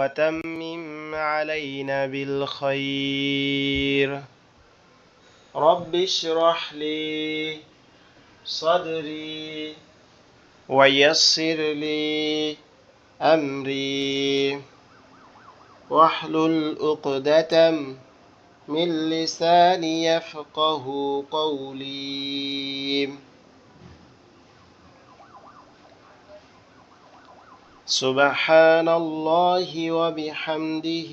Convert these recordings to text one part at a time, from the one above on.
وتمم علينا بالخير رب اشرح لي صدري ويسر لي أمري واحلل عقدة من لساني يفقه قولي سبحان الله وبحمده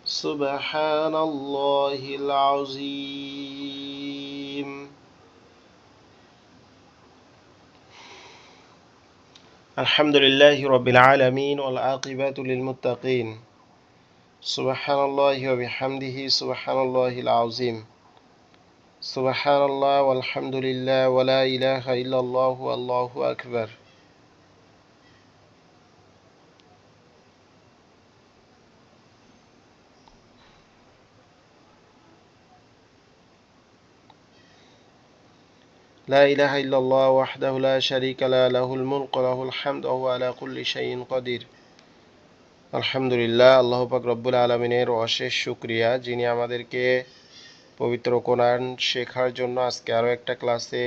سبحان الله العظيم الحمد لله رب العالمين والعاقبة للمتقين سبحان الله وبحمده سبحان الله العظيم سبحان الله والحمد لله ولا إله إلا الله والله أكبر لا إله إلا الله وحده لا شريك له الملك وله الحمد وهو على كل شيء قدير আলহামদুলিল্লাহ আল্লাহ পাক রব্বুল আলমিনের অশেষ শুকরিয়া যিনি আমাদেরকে পবিত্র কোরআন শেখার জন্য আজকে আরও একটা ক্লাসে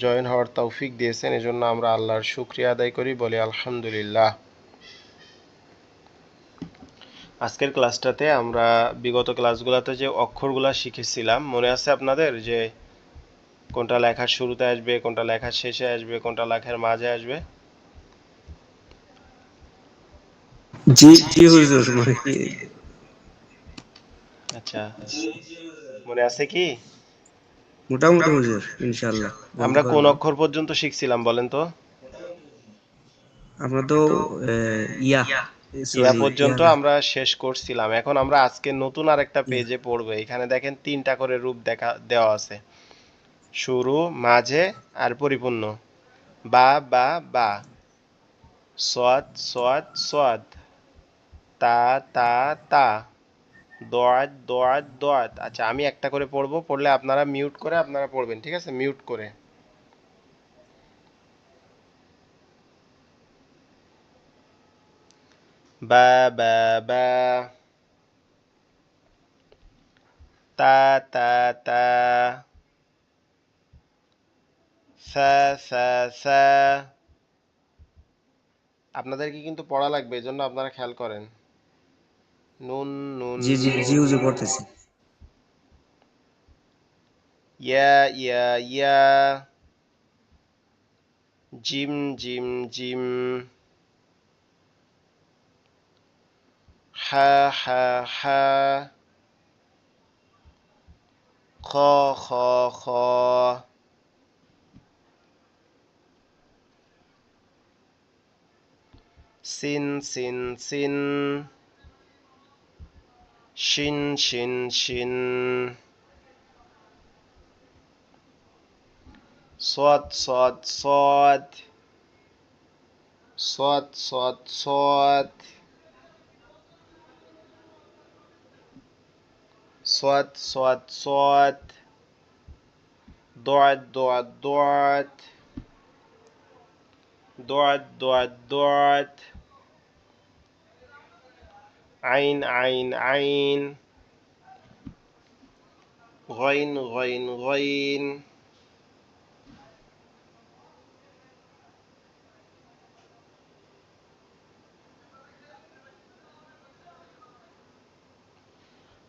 জয়েন হওয়ার তৌফিক দিয়েছেন এজন্য আমরা আল্লাহর শুকরিয়া আদায় করি বলি আলহামদুলিল্লাহ। আজকের ক্লাসটাতে আমরা বিগত ক্লাসগুলোতে যে অক্ষরগুলা শিখেছিলাম মনে আছে আপনাদের যে কোনটা লেখার শুরুতে আসবে কোনটা লেখার শেষে আসবে কোনটা লেখার মাঝে আসবে? জি জি হুজুর মানে কি আচ্ছা মনে আছে কি? মোটামুটি হুজুর ইনশাআল্লাহ বলতে আমরা কোন পারবো। অক্ষর পর্যন্ত শিখছিলাম বলেন তো? আমরা তো ইয়া ইয়া সরি ইয়া পর্যন্ত না আমরা শেষ করছিলাম। এখন আমরা আজকে নতুন আরেকটা ইয়া পেজে পড়বো। এখানে দেখেন তিনটা করে রূপ দেওয়া আছে, শুরু, মাঝে আর পরিপূর্ণ। বা বা বা, সদ সদ সদ, তা তা তা, দোয়াত দোয়াত দোয়াত। আচ্ছা আমি একটা করে পড়বো, পড়লে আপনারা মিউট করে আপনারা পড়বেন, ঠিক আছে? মিউট করে। বা বা বা, তা তা তা, সা সা সা। আপনাদেরকে কিন্তু পড়া লাগবে, এজন্য আপনারা খেয়াল করেন। নুন নুন জি জি জি নুন, হুজুর পড়তেছি। ইয়া ইয়া ইয়া, জিম জিম জিম, হা হা হা, খ খ খ, সিন সিন সিন, শিন শিন শিন, صاد صاد صاد، صاد صاد صاد، صاد صاد صاد، ضعت ضعت ضعت، ضعت ضعت ضعت، عين عين عين، غين غين غين،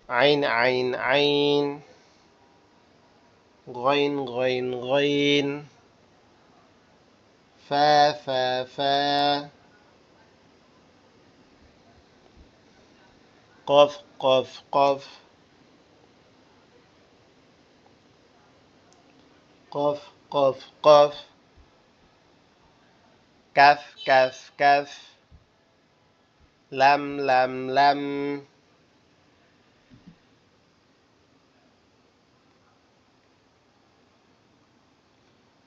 عين عين عين، غين غين غين، فا فا فا، قف قف قف، قف قف قف، كف كف كف، لم لم لم،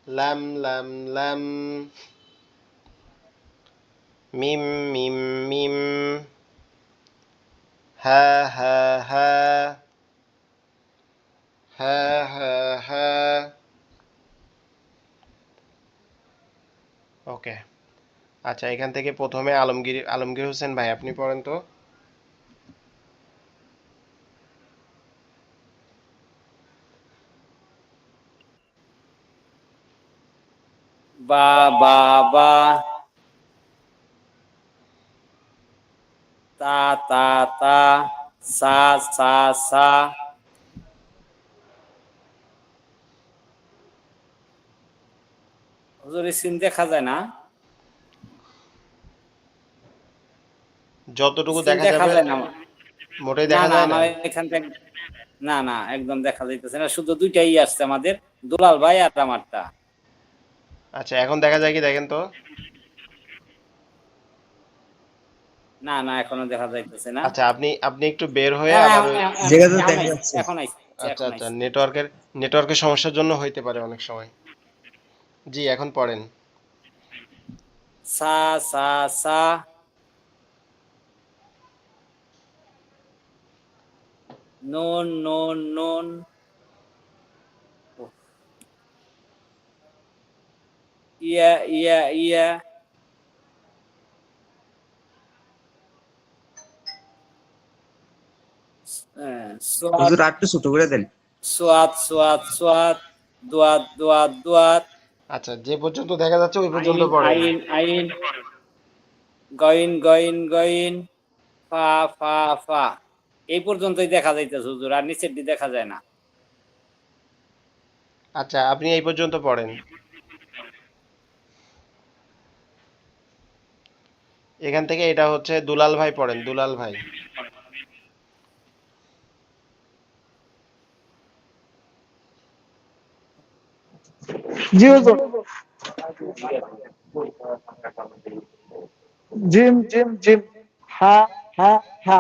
لم لم لم، ميم ميم ميم، ها ها ها، ها ها ها। ওকে আচ্ছা, এখান থেকে প্রথমে আলমগীর হোসেন ভাই আপনি পড়েন তো। বা বা বা, তা তা তা, সা সা সা, হুজুর সিন দেখা যায় না? যতটুকু সিন দেখা দেখা যাবে যায় না? মোটেই না দেখা না, যায় না। আমার এখান থেকে না না, একদম দেখা যাইতেছে না, শুধু দুইটাই আসছে আমাদের, দুলাল ভাই আর আমারটা। আচ্ছা, এখন দেখা যায় কি দেখেন তো। না না, এখনো দেখা যাইতেছে না। আচ্ছা, আপনি আপনি একটু বের হয়ে হ্যাঁ, আবার দেখা যাচ্ছে, এখন দেখা আইছে, যাচ্ছে। এখন আইছে, আচ্ছা এখন আচ্ছা, আইছে। নেটওয়ার্কের সমস্যার জন্য হইতে পারে অনেক সময়। জি, এখন পড়েন। সা সা সা, নুন নুন নুন, ইয়া ইয়া ইয়া, সোয়াদ হুজুর আর একটু ছোট করে দেন। সোয়াদ সোয়াদ সোয়াদ, দোয়াত দোয়াত দোয়াত, আচ্ছা, যে পর্যন্ত দেখা যাচ্ছে ওই পর্যন্ত আইন পড়েন। আইন আইন, গইন গইন গইন, ফা ফা ফা। এই পর্যন্তই দেখা যাইতেছে হুজুর, আর নিচের দিকে দেখা যায় না। আচ্ছা, আপনি এই পর্যন্ত পড়েন। এখান থেকে এটা হচ্ছে দুলাল ভাই, পড়েন দুলাল ভাই। জি হুজুর। জিম জিম জিম, হা হা হা,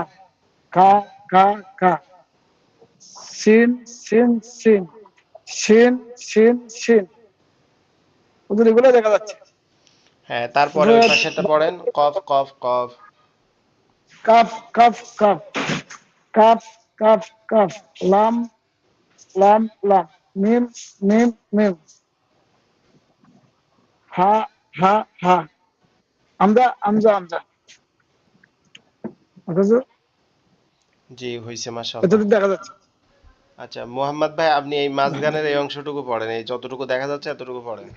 কা কা কা, সিন সিন সিন, শিন শিন শিন। হুজুর এগুলো দেখা যাচ্ছে। হ্যাঁ, তারপরে ওই রেড, পাশেরটা পড়েন, কফ কফ কফ। কাফ কাফ কাফ, কাফ কাফ কাফ, লাম লাম লাম, মিম মিম মিম, হা হা হা, আমজা আমজা আমজা। হুজুর জি, হইছে, মাশাআল্লাহ। এতটুকু দেখা যাচ্ছে। আচ্ছা, মোহাম্মদ ভাই আপনি এই মাঝখানের এই অংশটুকু পড়েন, এই যতটুকু দেখা যাচ্ছে এতটুকু পড়েন।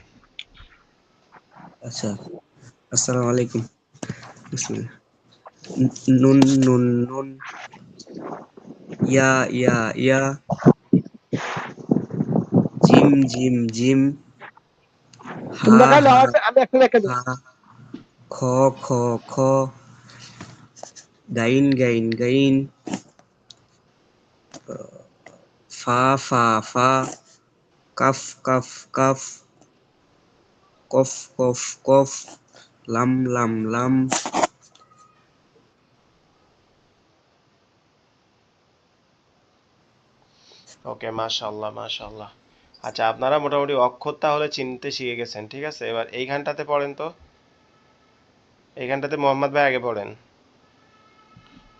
আচ্ছা, আসসালামু আলাইকুম। বিসমিল্লাহ। নুন নুন নুন, ইয়া ইয়া ইয়া, জিম জিম জিম, তুমি হা দেখাইলে হা আমি একটা দেখে হা, দিচ্ছি। খ খ খ, গাইন গাইন গাইন, ফা ফা ফা, কাফ কাফ কাফ, কফ কফ কফ, লাম লাম লাম। ওকে, মাশাআল্লাহ মাশাআল্লাহ। আচ্ছা, আপনারা মোটামুটি অক্ষর তাহলে চিনতে শিখে গেছেন, ঠিক আছে। এবার এইখানটাতে পড়েন তো। এইখানটাতে মোহাম্মদ ভাই আগে পড়েন।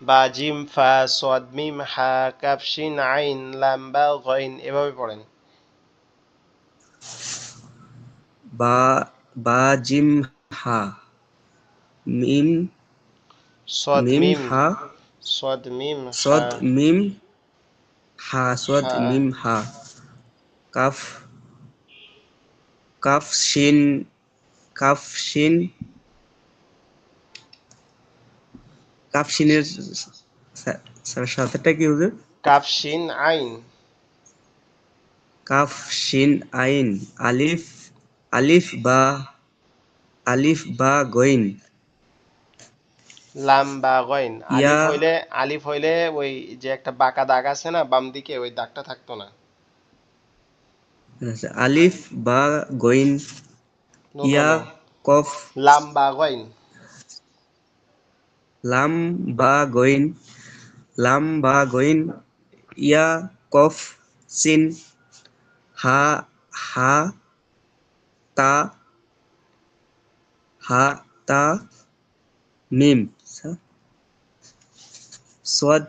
বা জিম ফা সদ মিম হা কাফ শিন আইন লাম বা গইন, এভাবে পড়েন। বা বা জিম হা, মিম সদ মিম মিম, হা, সদ মিম হা, সদ মিম হা, সদ হা, মিম হা, কাফ কাফ শিন, কাফ শিন, কাফ শিনের সাথেটা কি হুজুর? কাফ শিন আইন, কাফ শিন আইন, আলিফ আলিফ বা, আলিফ বা গইন, লাম বা গইন। ইয়া, আলিফ হইলে ওই যে একটা বাঁকা দাগ আছে না বাম দিকে, ওই দাগটা থাকতো না। আলিফ বা গইন, নো নো ইয়া নো, কফ, লাম বা গইন। লাম বা গইন, লাম বা গইন, ইয়া কফ সিন, হা হা তা, হা তা মিম, সোয়াদ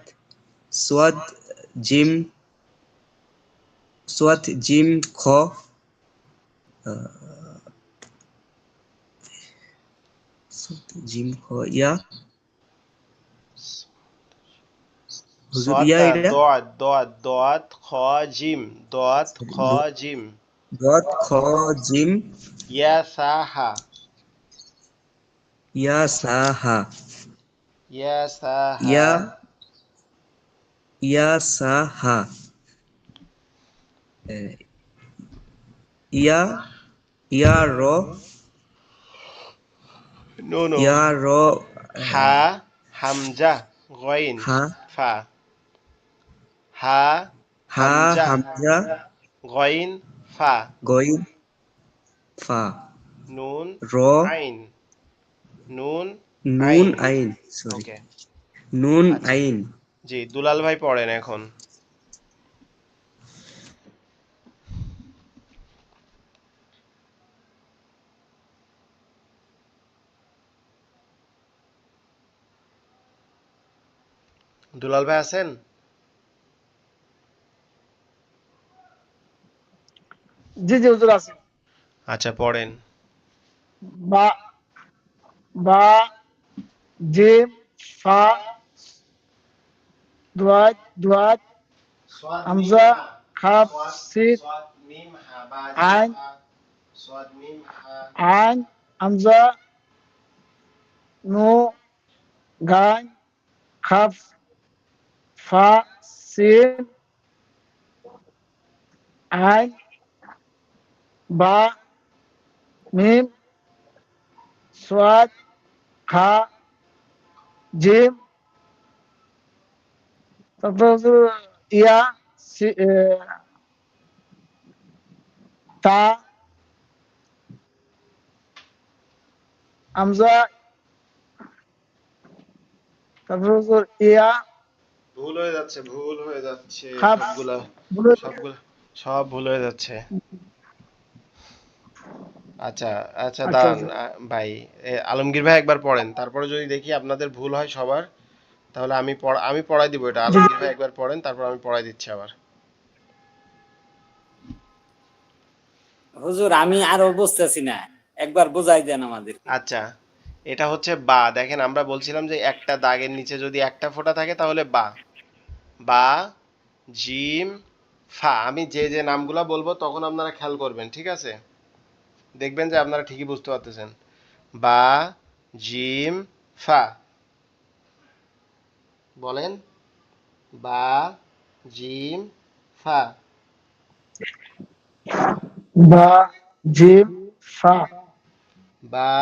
সোয়াদ জিম, সোয়াদ জিম খ, জিম খ ইয়া হুজুর صاد ইয়া এটা ضاد خ جيم ضاد خ جيم দত খ জিম يا سا ها ইয়া সা হা يا سا ها ইয়া ইয়া সা হা এ, ইয়া ইয়া র نونو ইয়া র ها حمزة غين হা فا ها হা حمزة হামজা غين فا গইন ফা نون র عين نون নুন عين আইন সরি ওকে নুন আচ্ছা আইন জি দুলাল ভাই পড়েন এখন দুলাল ভাই আছেন জি জি হুজুর আছে। আচ্ছা পড়েন বা বা জিম ফা দুয়াত দুয়াত صاد ميم হামজা ها খাফ صاد সিট صاد ميم ها با جيم আইন فا صاد ميم ها আইন হামজা নু গাইন খাফ ফা সিন আইন বা মিম সোয়াদ খা জিম তারপর হচ্ছে ইয়া তা হামজা তারপর হচ্ছে ইয়া ভুল হয়ে যাচ্ছে ভুল হয়ে যাচ্ছে খাফ সবগুলা বলে সবগুলা সব ভুল হয়ে যাচ্ছে আচ্ছা আচ্ছা আচ্ছা দাঁড়ান আচ্ছা ভাই আলমগীর ভাই একবার পড়েন তারপরে যদি দেখি আপনাদের ভুল হয় সবার তাহলে আমি পড়াই দিব এটা জি আলমগীর ভাই একবার পড়েন তারপর আমি পড়াই দিচ্ছি আবার হুজুর আমি আরো বুঝতেছি না, একবার বুঝাই দেন আমাদেরকে। আচ্ছা এটা হচ্ছে বা দেখেন আমরা বলছিলাম যে একটা দাগের নিচে যদি একটা ফোঁটা থাকে তাহলে বা বা জিম ফা আমি যে যে নামগুলা বলবো তখন আপনারা খেয়াল করবেন ঠিক আছে দেখবেন যে আপনারা ঠিকই বুঝতে পারতেছেন বা জিম ফা বলেন বা জিম ফা বা জিম ফা বা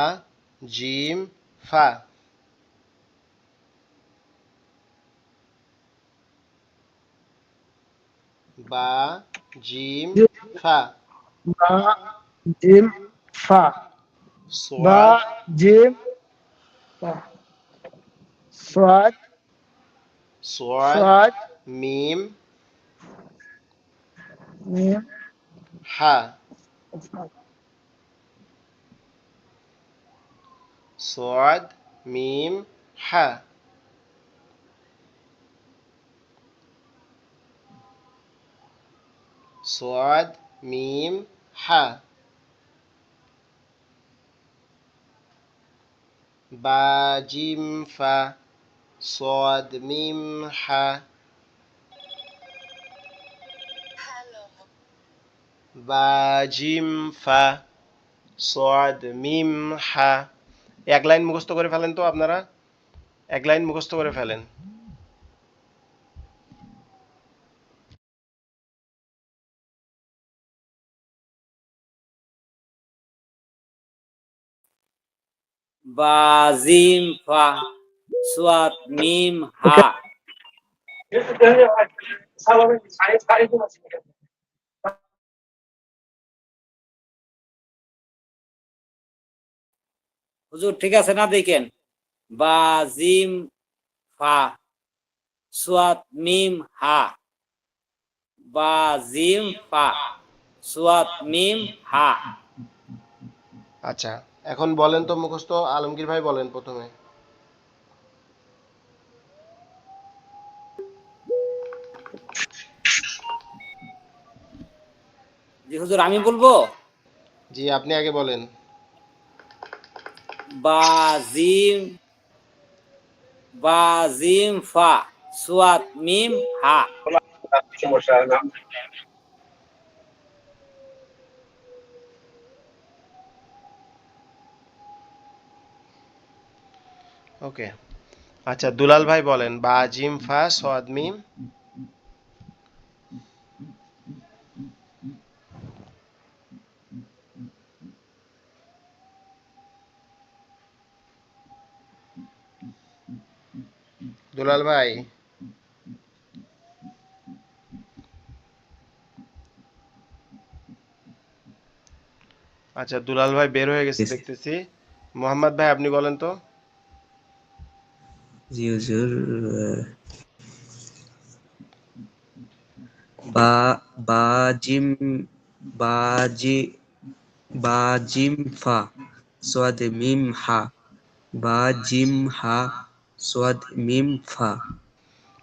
জিম ফা বা জিম ফা বা জিম ফা বা সোয়াদ জিম ফা সোয়াদ সোয়াদ সোয়াদ মিম মিম হা সোয়াদ মিম হা সোয়াদ মিম হা বা জিম ফা সোয়াদ মিম হা বা জিম ফা সোয়াদ মিম হা এক লাইন মুখস্থ করে ফেলেন তো আপনারা এক লাইন মুখস্থ করে ফেলেন বা জিম ফা সোয়াদ মিম হা। ওকে হুজুর ঠিক আছে না দেখেন, বা জিম ফা সোয়াদ মিম হা, বা জিম ফা সোয়াদ মিম হা। আচ্ছা এখন বলেন তো মুখস্থ আলমগীর ভাই বলেন প্রথমে জি হুজুর আমি বলবো, জি আপনি আগে বলেন বা জিম ফা সোয়াদ মিম হা। ওকে, আচ্ছা দুলাল ভাই বলেন, বা জিম ফা সদ মিম। দুলাল ভাই, আচ্ছা দুলাল ভাই বের হয়ে গেছে দেখতেছি। মোহাম্মদ ভাই আপনি বলেন তো। জি হুজুর। বা বা জিম বা জি বা জিম ফা সোয়াদ মিম হা বা জিম হা সোয়াদ মিম ফা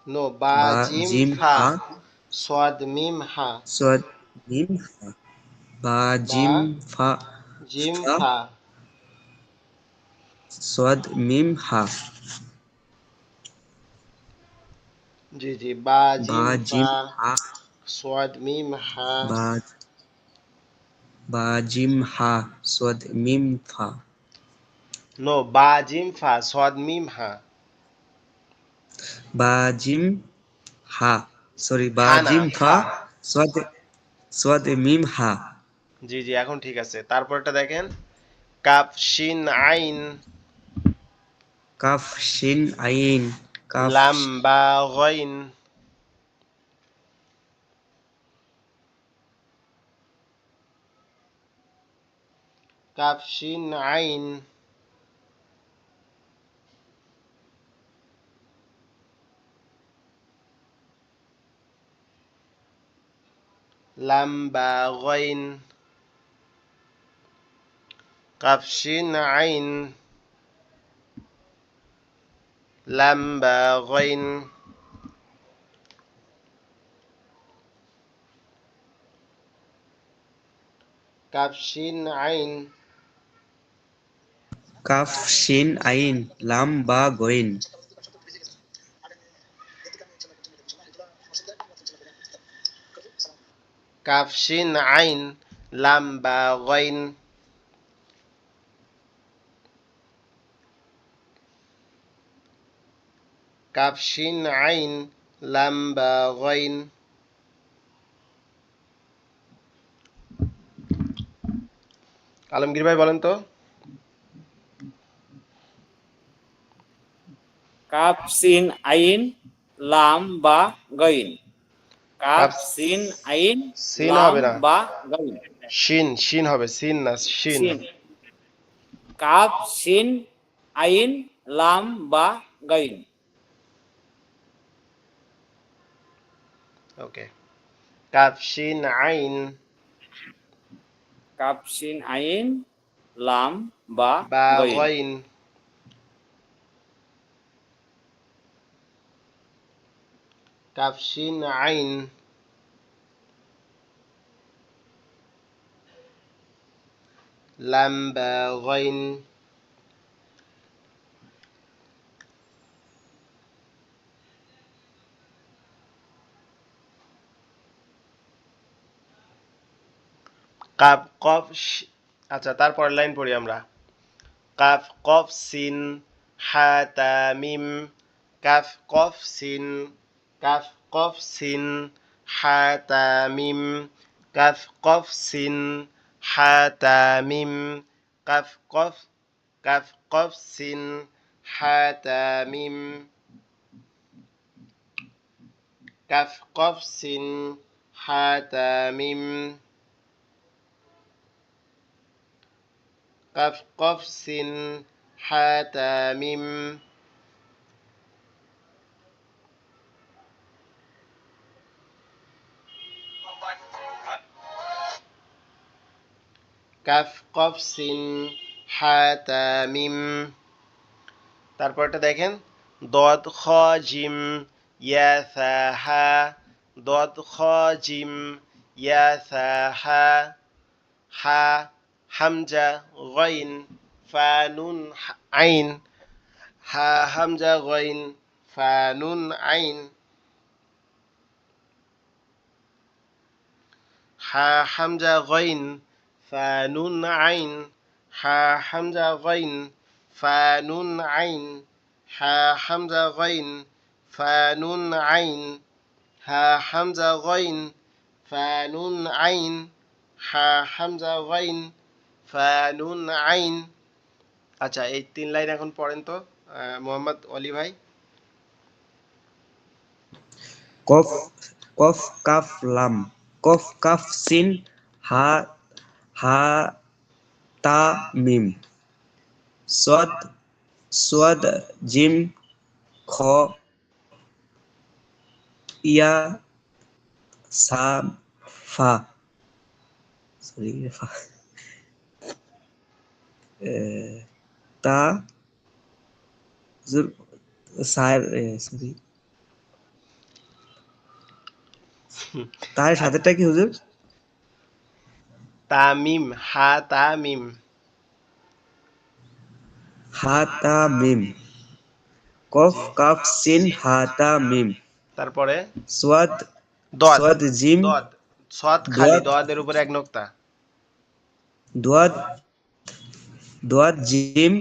নো, বা বা জিম জিম ফা হা সদ মিম হা। সোয়াদ মিম হা বা বা জিম ফা জিম ফা ফা, সোয়াদ মিম হা জি জি, বা বা জিম ফা জিম হা সদ মিম হা। বা বা জিম হা সোয়াদ মিম ফা নো, বা জিম ফা সদ মিম হা। বা জিম হা সরি বা হা না, জিম ফা ফা। সোয়াদ সোয়াদ মিম হা জি জি, এখন ঠিক আছে। তারপরটা দেখেন, কাফ শিন আইন, কাফ শিন আইন কাফ লাম বা গইন, কাফ শিন আইন, লাম বা গইন, কাফ শিন আইন, লাম বা গইন, কাফ শিন আইন, কাফ শিন আইন লাম বা গইন কাফ শিন আইন, লাম বা গইন, কাফ শিন আইন, লাম বা গইন। আলমগীর ভাই বলেন তো। কাফ সিন আইন লাম বা গইন। কাফ কাফ সিন আইন সিন লাম হবে না, বা গইন। শিন, শিন হবে, সিন না, শিন। সিন, কাফ সিন আইন লাম বা গইন। ওকে, কাফ শিন আইন, কাফ সিন আইন লাম বা বা গইন। গইন, কাফ শিন আইন, লাম বা গইন, কাফ কফ আচ্ছা তারপর লাইন পড়ি আমরা। কাফ কফ সিন হা তা মিম, কাফ কফ সিন, কাফ কফ সিন হা তা মিম, কাফ কফ সিন হা তা মিম, কাফ কফ, কাফ কফ সিন হা তা মিম, কাফ কফ সিন হা তা মিম, কাফ কফ সিন হা তা মিম, কাফ কফ সিন হা তা মিম। তারপরটা দেখেন, দদ খ জিম ইয়া সা হা, দদ খ জিম ইয়া সা হা, হা হামজা গইন ফা নুন আইন হা হামজা গইন ফা নুন আইন হা হামজা গইন ফা নুন আইন হা হামজা গইন ফা নুন আইন হা হামজা গইন ফা নুন আইন হা হামজা গইন ফা নুন আইন হা হামজা গইন ফা নুন আইন। আচ্ছা, এই 3 লাইন এখন পড়েন তো মোহাম্মদ অলি ভাই। কফ কফ কাফ লাম কফ কাফ সিন হা হা তা মিম সদ সদ জিম খ ইয়া সা ফা সরি ফা তা জুর সার সরি তার সাথেটা কি হুজুর? তামিম হা তামিম হা তা মিম কফ জি। কাফ সিন হা তা মিম তারপরে সোয়াদ দদ সোয়াদ জিম দদ সদ খালি দোয়াদ দদের উপরে এক নোক্তা। দোয়াদ দোয়াদ জিম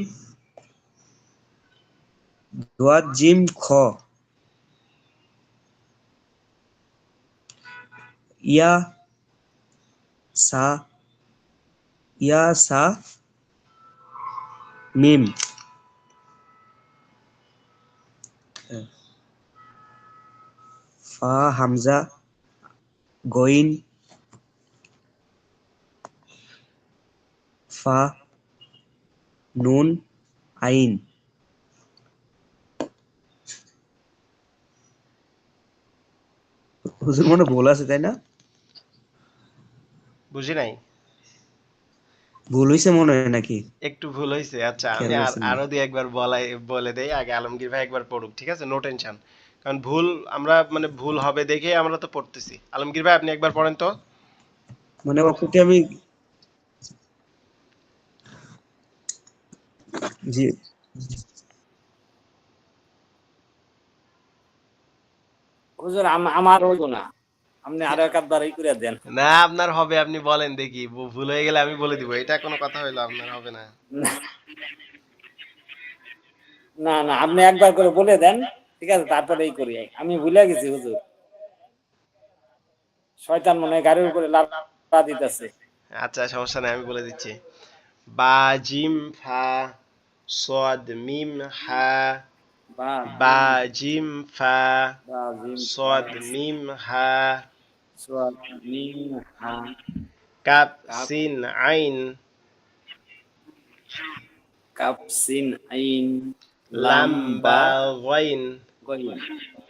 দোয়াদ জিম খ ইয়া সা ইয়া সা মিম ফা হামজা গইন ফা নুন আইন। হুজুর মনে ভুল আছে তাই না? বুঝি নাই। ভুল হইছে মনে হয় নাকি? একটু ভুল হয়েছে। আচ্ছা, খেয়াল আমি করছেন না? আরো দুই একবার বলে দেই, আগে আলমগীর ভাই একবার পড়ুক, ঠিক আছে? No tension. কারণ ভুল আমরা মানে ভুল হবে দেখে আমরা তো পড়তেছি। আলমগীর ভাই আপনি একবার পড়েন তো। মানে ওকে আমি জি হুজুর আমার হইব না, আপনি আরো একবারই করে দেন। না, আপনার হবে, আপনি বলেন দেখি। ভুল হয়ে গেলে আমি বলে দিব, এটা কোনো কথা হইলো? আপনার হবে না। না না, আপনি একবার করে বলে দেন, ঠিক আছে? তারপরেই করি। আমি ভুলে গেছি হুজুর, শয়তান মনে হয় গাড়ির উপরে লাফা দিতেছে। আচ্ছা, সমস্যা নাই, আমি বলে দিচ্ছি। বা জিম ফা সদ মিম হা বা বা জিম ফা বা জিম সদ মিম হা সোয়াদ মিম হা কাপ কাপ সিন আইন কাপ সিন আইন লাম লাম বা বা গইন গইন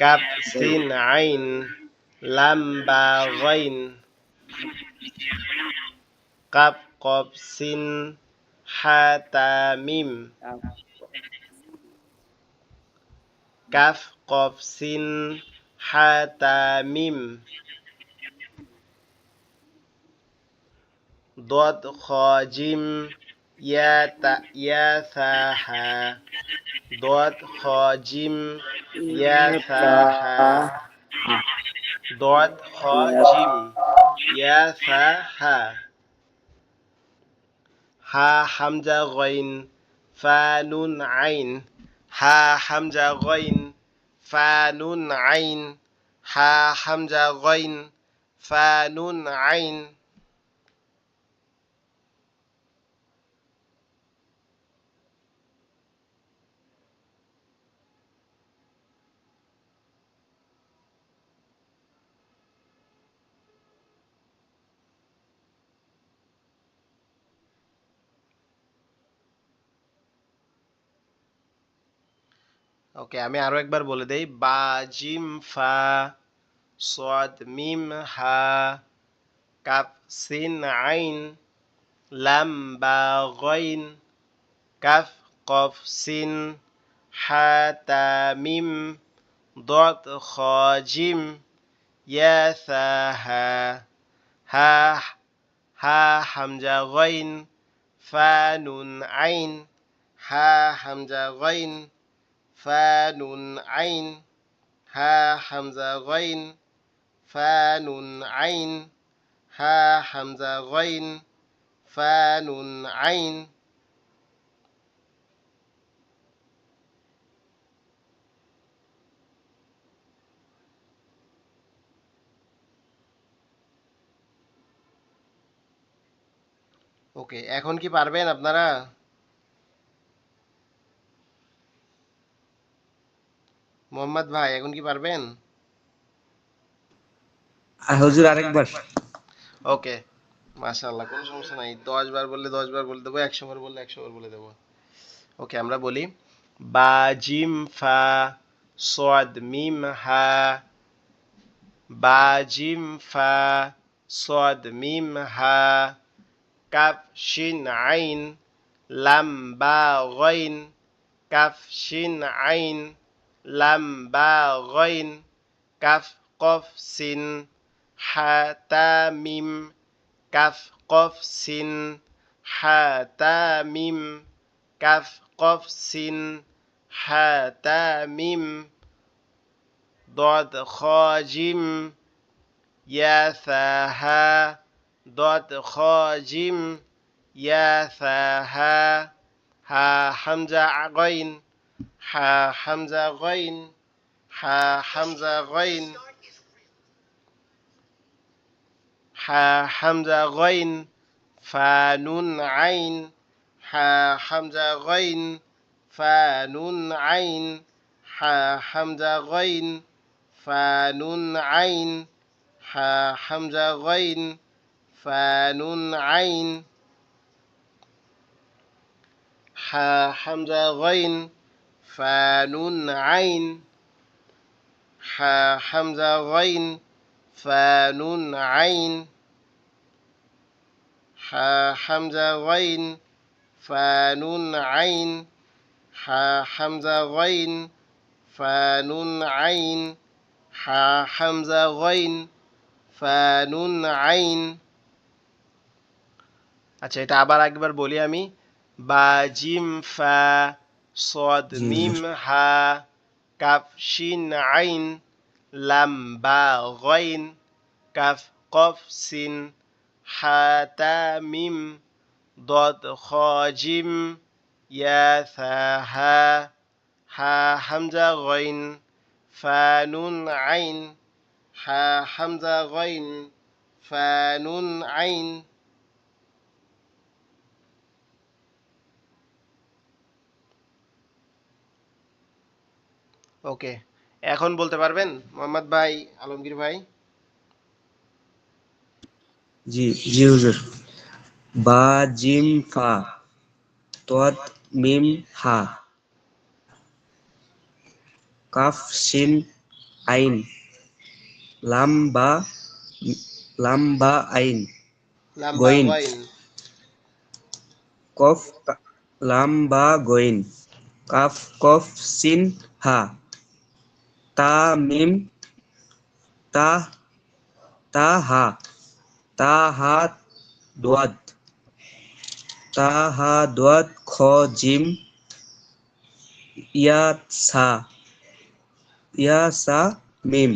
কাপ গইন সিন আইন লাম বা গইন কাপ কফ সিন হা তা মিম কাপ কাফ কফ সিন হা তা মিম ضاد خا جيم يا ثا ها ضاد خا جيم يا ثا ها ضاد خا جيم يا ثا ها ها حمزة غين فا نون عين ها حمزة غين فا نون عين ها حمزة غين فا نون عين। ওকে, আমি আরো একবার বলে দেই। বা জিম ফা সদ মিম হা কাফ সিন আইন লাম বা গইন কাফ কফ সিন হা তা মিম ضاد خا جيم يا ثا ها ها ها حمزة غين فا نون عين হা হামজা গাইন ফা নুন আইন হা হামজা গাইন ফা নুন আইন হা হামজা গাইন ফা নুন আইন। ওকে, এখন কি পারবেন আপনারা? মোহাম্মদ ভাই, এখন কি পারবেন? হুজুর আরেকবার। ওকে, মাশাআল্লাহ, কোনো সমস্যা নাই। 10 বার বললে 10 বার বলে দেবো, 100 বার বললে 100 বার বলে দেবো। ওকে, আমরা বলি বা জিম ফা সদ মিম হা বা জিম ফা সদ মিম হা কাফ শিন আইন লাম বা গইন কাফ শিন আইন লাম বা গইন কাফ কফ সিন হা তা মিম কাফ কফ সিন হা তা মিম কাফ কফ সিন হা তা মিম ضاد خا جيم يا ثا ها ضاد خا جيم يا ثا ها ها حمزة غين ها حمزة غين ها حمزة غين ها حمزة غين فا نون عين ها حمزة غين فا نون عين ها حمزة غين فا نون عين ها حمزة غين فا نون عين ها حمزة غين فا نون عين ها حمزة غين فا نون عين ها حمزة غين فا نون عين ها حمزة غين فا نون عين ها حمزة غين ফা নুন আইন। আচ্ছা, এটা আবার একবার বলি আমি। বা জিম ফা সদ জি মিম হুজুর। হা কাফ শিন আইন লাম বা গইন কাফ কফ সিন হা তা মিম ضاد خا جيم يا ثا ها ها حمزة غين فا نون عين ها حمزة غين فا نون عين। ওকে, এখন বলতে পারবেন মোহাম্মদ ভাই, আলমগীর ভাই? জি জি হুজুর। বা জিম ফা তদ মিম হা কাফ সিন আইন লাম বা আইন লাম্বা গইন গইন কফ লাম বা গইন কাফ কফ সিন হা তা মিম তা তা হা দোয়াদ তা হা দোয়াদ খ জিম ইয়া সা মিম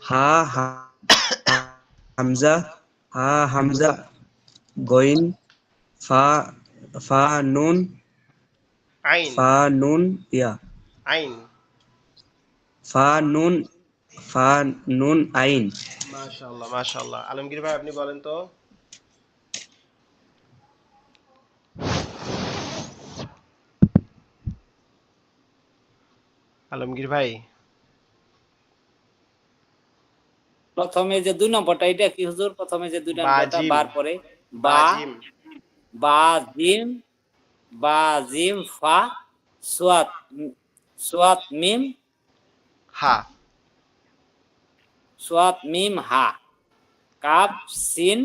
হা হামজা হামজা গইন ফা ফা নুন আইন ফা নুন ইয়া আইন। ফা নুন ফা নুন আইন। মাশাআল্লাহ মাশাআল্লাহ। আলমগীর ভাই, আপনি বলেন তো। আলমগীর ভাই, প্রথমে যে 2 নম্বরটা, এটা কি হুজুর? প্রথমে যে 2 নম্বরটা বাজিম বার পরে বা বাজিম বা জিম বা জিম ফা সোয়াত সোয়াত মিম হা সোয়াত মিম হা কাফ সিন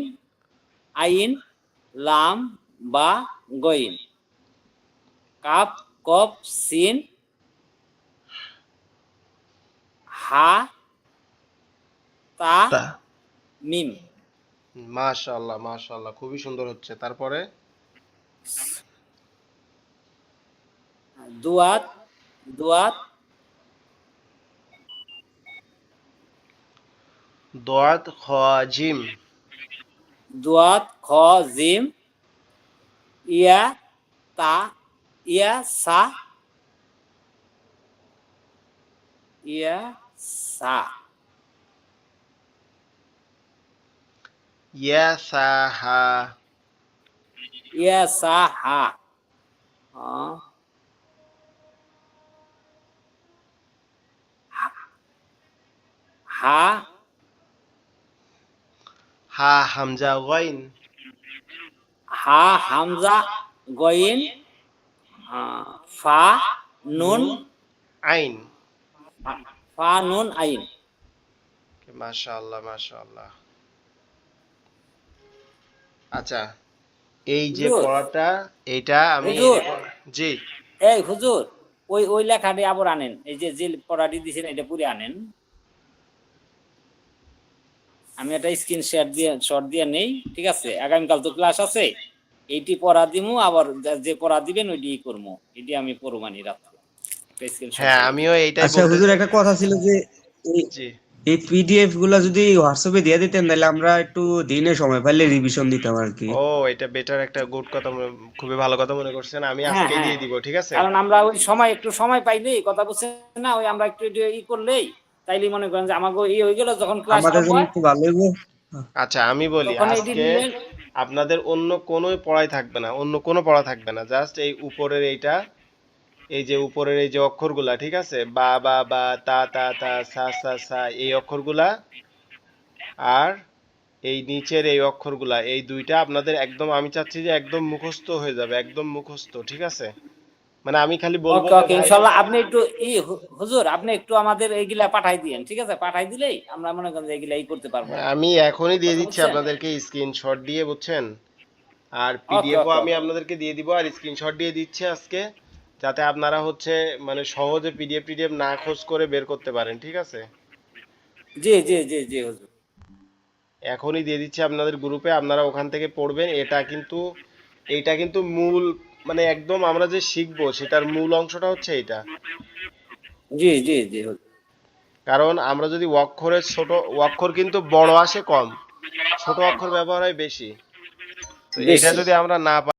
আইন লাম বা গইন কাফ কফ সিন হা তা তা। মিম মাশাআল্লাহ মাশাআল্লাহ, খুবই সুন্দর হচ্ছে। তারপরে দুয়াত দুয়াত দোয়াত খ জিম দুয়াত খ জিম ইয়া তা ইয়া সা ইয়া সা ইয়া সা হা ইয়া সা হা হ্যাঁ। হা হা হামজা গইন হা হামজা গইন ফা নুন আইন। ফা নুন আইন। মাশাআল্লাহ মাশাআল্লাহ। আচ্ছা, এই যে হুজুর, পড়াটা এইটা আমি হুজুর। জি এই হুজুর, ওই ওই লেখাটি আবার আনেন, এই যে যে পড়াটি দিয়েছেন এটা পুরে আনেন। আমি একটা শট দিয়ে নেই, ঠিক আছে? আগামীকাল তো ক্লাস আছে, এইটি পড়া দিমু, আবার যে পড়া দিবেন ওইটি করবো, এটি আমি পড়বানি রাত্রে। হ্যাঁ আমিও এইটাই আচ্ছা হুজুর, বলতেছি। একটা কথা ছিল যে এই জি এই পিডিএফ গুলা যদি হোয়াটসঅ্যাপে দিয়ে দিতেন তাহলে আমরা একটু দিনে সময় পাইলে রিভিশন দিতাম আর কি। ও, এটা বেটার, একটা গুড কথা খুবই ভালো কথা মনে করছেন। আমি হ্যাঁ আজকেই হ্যাঁ, দিয়ে দিব, ঠিক আছে? কারণ আমরা ওই সময় একটু সময় পাইলেই কথা বলছেন না, ওই আমরা একটু একটু ই করলেই তাইলে মনে করেন যে আমাকে ই হয়ে গেল, যখন ক্লাস আমাদের আরম্ভ জন্য হয় একটু ভালো হইব। আচ্ছা আমি বলি, তখন এটি আজকে নিলেন। আপনাদের অন্য কোনো পড়াই থাকবে না, অন্য কোনো পড়া থাকবে না, জাস্ট এই উপরের এইটা, এই যে উপরের এই যে অক্ষরগুলা, ঠিক আছে? বা বা বা, তা তা তা, সা সা সা, এই অক্ষরগুলা, আর এই নিচের এই অক্ষরগুলা, এই দুইটা আপনাদের একদম, আমি চাচ্ছি যে একদম মুখস্থ হয়ে যাবে, একদম মুখস্থ, ঠিক আছে? মানে আমি খালি বলবো ওকে যে ওকে, ভাই, ইনশাল্লাহ। আপনি একটু হুজুর, আপনি একটু আমাদের এইগুলা পাঠাই দিয়েন, ঠিক আছে? পাঠাই দিলেই আমরা মনে করেন যে এইগুলা ই করতে পারবো। হ্যাঁ, আমি এখনই দিয়ে কথা দিচ্ছি বুঝছেন? আপনাদেরকে স্ক্রিনশট দিয়ে, বুঝছেন? আর ওকে পিডিএফও ওকে। আমি আপনাদেরকে দিয়ে দিব, আর স্ক্রিনশট দিয়ে দিচ্ছি আজকে, যাতে আপনারা হচ্ছে মানে সহজে পিডিএফ না খোঁজ করে বের করতে পারেন, ঠিক আছে? জি জি জি জি হুজুর। এখনই দিয়ে দিচ্ছি আপনাদের গ্রুপে, আপনারা ওখান থেকে পড়বেন। এইটা কিন্তু মূল, মানে একদম আমরা যে শিখবো সেটার মূল অংশটা হচ্ছে এইটা। জি জি জি হুজুর। কারণ আমরা যদি ছোট অক্ষর কিন্তু বড় আসে কম, ছোট অক্ষর ব্যবহার হয় বেশি। তো এইটা বেশি। যদি আমরা না